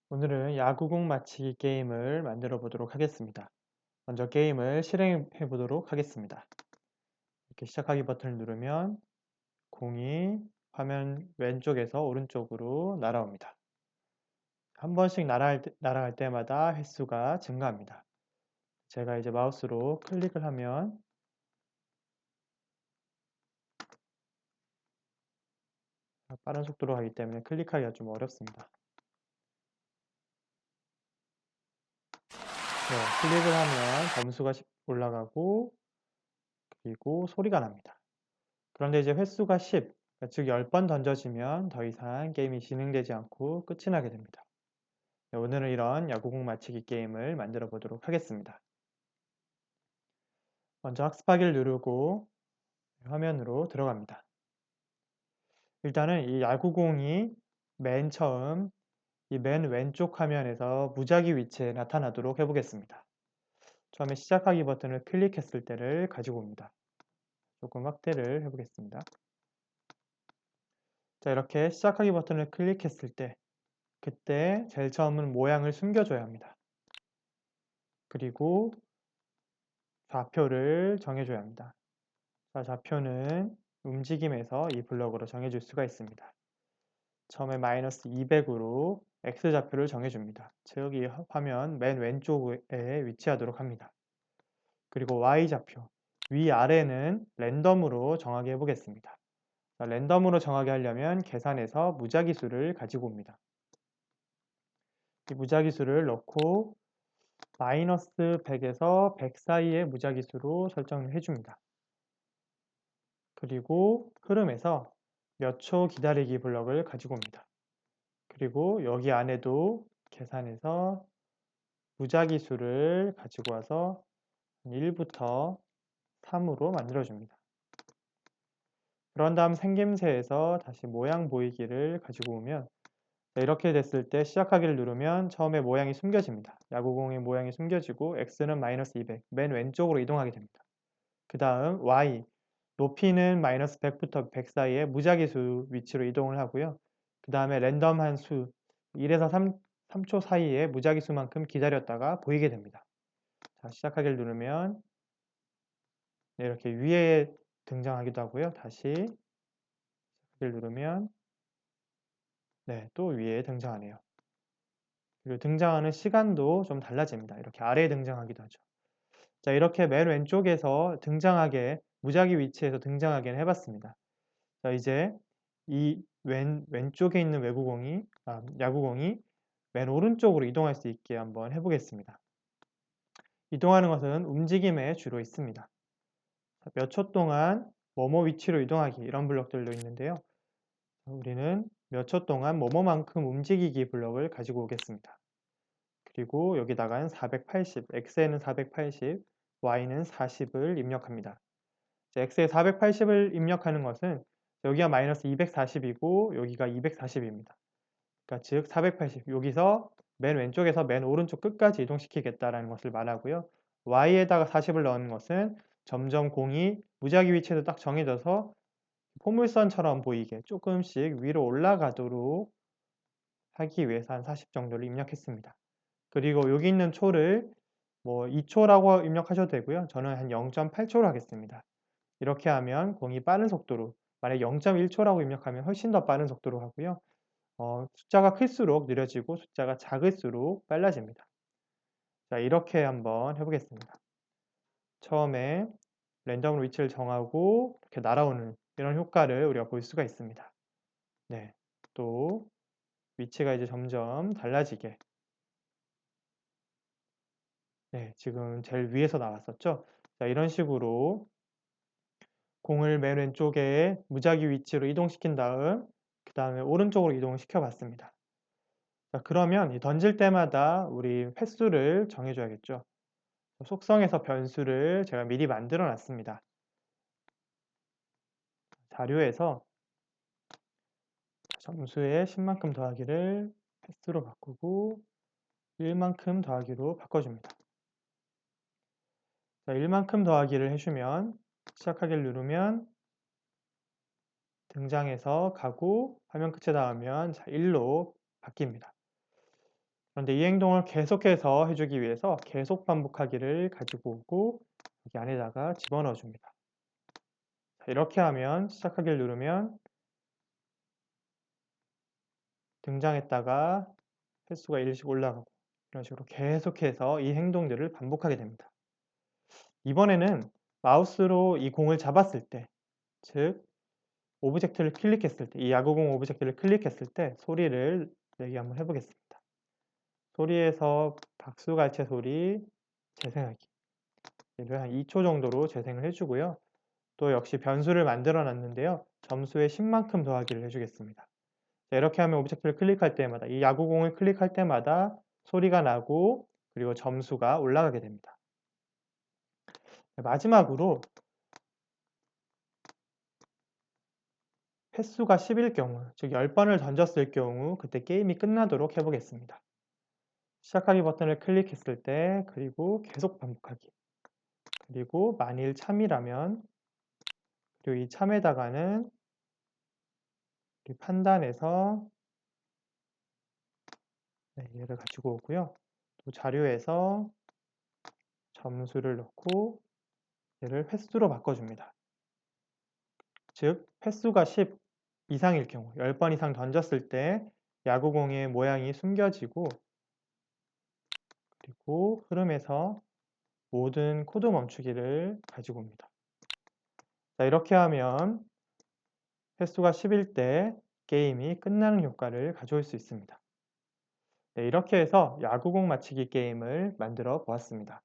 오늘은 야구공 맞히기 게임을 만들어 보도록 하겠습니다. 먼저 게임을 실행해 보도록 하겠습니다. 이렇게 시작하기 버튼을 누르면 공이 화면 왼쪽에서 오른쪽으로 날아옵니다. 한 번씩 날아갈 때마다 횟수가 증가합니다. 제가 이제 마우스로 클릭을 하면 빠른 속도로 하기 때문에 클릭하기가 좀 어렵습니다. 네, 클릭을 하면 점수가 올라가고 그리고 소리가 납니다. 그런데 이제 횟수가 10, 즉 10번 던져지면 더 이상 게임이 진행되지 않고 끝이 나게 됩니다. 네, 오늘은 이런 야구공 맞히기 게임을 만들어 보도록 하겠습니다. 먼저 학습하기를 누르고 화면으로 들어갑니다. 일단은 이 야구공이 맨 처음 이 맨 왼쪽 화면에서 무작위 위치에 나타나도록 해보겠습니다. 처음에 시작하기 버튼을 클릭했을 때를 가지고 옵니다. 조금 확대를 해보겠습니다. 자, 이렇게 시작하기 버튼을 클릭했을 때 그때 제일 처음은 모양을 숨겨줘야 합니다. 그리고 좌표를 정해줘야 합니다. 자, 좌표는 움직임에서 이 블럭으로 정해줄 수가 있습니다. 처음에 마이너스 200으로 X좌표를 정해줍니다. 즉, 이 화면 맨 왼쪽에 위치하도록 합니다. 그리고 Y좌표, 위아래는 랜덤으로 정하게 해보겠습니다. 자, 랜덤으로 정하게 하려면 계산해서 무작위수를 가지고 옵니다. 이 무작위수를 넣고 마이너스 100에서 100 사이의 무작위수로 설정을 해줍니다. 그리고 흐름에서 몇 초 기다리기 블럭을 가지고 옵니다. 그리고 여기 안에도 계산해서 무작위수를 가지고 와서 1부터 3으로 만들어줍니다. 그런 다음 생김새에서 다시 모양 보이기를 가지고 오면 이렇게 됐을 때 시작하기를 누르면 처음에 모양이 숨겨집니다. 야구공의 모양이 숨겨지고 X는 마이너스 200, 맨 왼쪽으로 이동하게 됩니다. 그 다음 Y, 높이는 마이너스 100부터 100 사이에 무작위수 위치로 이동을 하고요. 그 다음에 랜덤한 수 1에서 3초 사이에 무작위수만큼 기다렸다가 보이게 됩니다. 자, 시작하기를 누르면 네, 이렇게 위에 등장하기도 하고요. 다시 시작하기를 누르면 네, 또 위에 등장하네요. 그리고 등장하는 시간도 좀 달라집니다. 이렇게 아래에 등장하기도 하죠. 자, 이렇게 맨 왼쪽에서 등장하게 무작위 위치에서 등장하게 해봤습니다. 자, 이제 이 왼쪽에 있는 야구공이 맨 오른쪽으로 이동할 수 있게 한번 해보겠습니다. 이동하는 것은 움직임에 주로 있습니다. 몇 초 동안 뭐뭐 위치로 이동하기 이런 블럭들도 있는데요. 우리는 몇 초 동안 뭐뭐만큼 움직이기 블럭을 가지고 오겠습니다. 그리고 여기다가는 480, X에는 480, Y는 40을 입력합니다. X에 480을 입력하는 것은 여기가 마이너스 240이고 여기가 240입니다. 그러니까 즉 480, 여기서 맨 왼쪽에서 맨 오른쪽 끝까지 이동시키겠다라는 것을 말하고요. Y에다가 40을 넣는 것은 점점 공이 무작위 위치에서 딱 정해져서 포물선처럼 보이게 조금씩 위로 올라가도록 하기 위해서 한 40 정도를 입력했습니다. 그리고 여기 있는 초를 뭐 2초라고 입력하셔도 되고요. 저는 한 0.8초로 하겠습니다. 이렇게 하면 공이 빠른 속도로, 만약 0.1초라고 입력하면 훨씬 더 빠른 속도로 하고요. 숫자가 클수록 느려지고 숫자가 작을수록 빨라집니다. 자, 이렇게 한번 해보겠습니다. 처음에 랜덤으로 위치를 정하고 이렇게 날아오는 이런 효과를 우리가 볼 수가 있습니다. 네, 또 위치가 이제 점점 달라지게. 네, 지금 제일 위에서 나왔었죠. 자, 이런 식으로 공을 맨 왼쪽에 무작위 위치로 이동시킨 다음 그 다음에 오른쪽으로 이동을 시켜봤습니다. 자, 그러면 이 던질 때마다 우리 횟수를 정해줘야겠죠. 속성에서 변수를 제가 미리 만들어 놨습니다. 자료에서 점수에 10만큼 더하기를 횟수로 바꾸고 1만큼 더하기로 바꿔줍니다. 자, 1만큼 더하기를 해주면 시작하기를 누르면 등장해서 가고 화면 끝에 닿으면 1로 바뀝니다. 그런데 이 행동을 계속해서 해주기 위해서 계속 반복하기를 가지고 오고 여기 안에다가 집어넣어 줍니다. 자, 이렇게 하면 시작하기를 누르면 등장했다가 횟수가 1씩 올라가고 이런 식으로 계속해서 이 행동들을 반복하게 됩니다. 이번에는 마우스로 이 공을 잡았을 때, 즉 오브젝트를 클릭했을 때, 이 야구공 오브젝트를 클릭했을 때 소리를 내기 한번 해보겠습니다. 소리에서 박수갈채 소리 재생하기 얘를 한 2초 정도로 재생을 해주고요. 또 역시 변수를 만들어 놨는데요. 점수에 10만큼 더하기를 해주겠습니다. 자, 이렇게 하면 오브젝트를 클릭할 때마다 이 야구공을 클릭할 때마다 소리가 나고 그리고 점수가 올라가게 됩니다. 마지막으로 횟수가 10일 경우, 즉 10번을 던졌을 경우 그때 게임이 끝나도록 해보겠습니다. 시작하기 버튼을 클릭했을 때 그리고 계속 반복하기 그리고 만일 참이라면 그리고 이 참에다가는 판단해서 얘를 가지고 오고요. 또 자료에서 점수를 넣고 얘를 횟수로 바꿔줍니다. 즉 횟수가 10 이상일 경우 10번 이상 던졌을 때 야구공의 모양이 숨겨지고 그리고 흐름에서 모든 코드 멈추기를 가지고 옵니다. 자, 이렇게 하면 횟수가 10일 때 게임이 끝나는 효과를 가져올 수 있습니다. 네, 이렇게 해서 야구공 맞히기 게임을 만들어 보았습니다.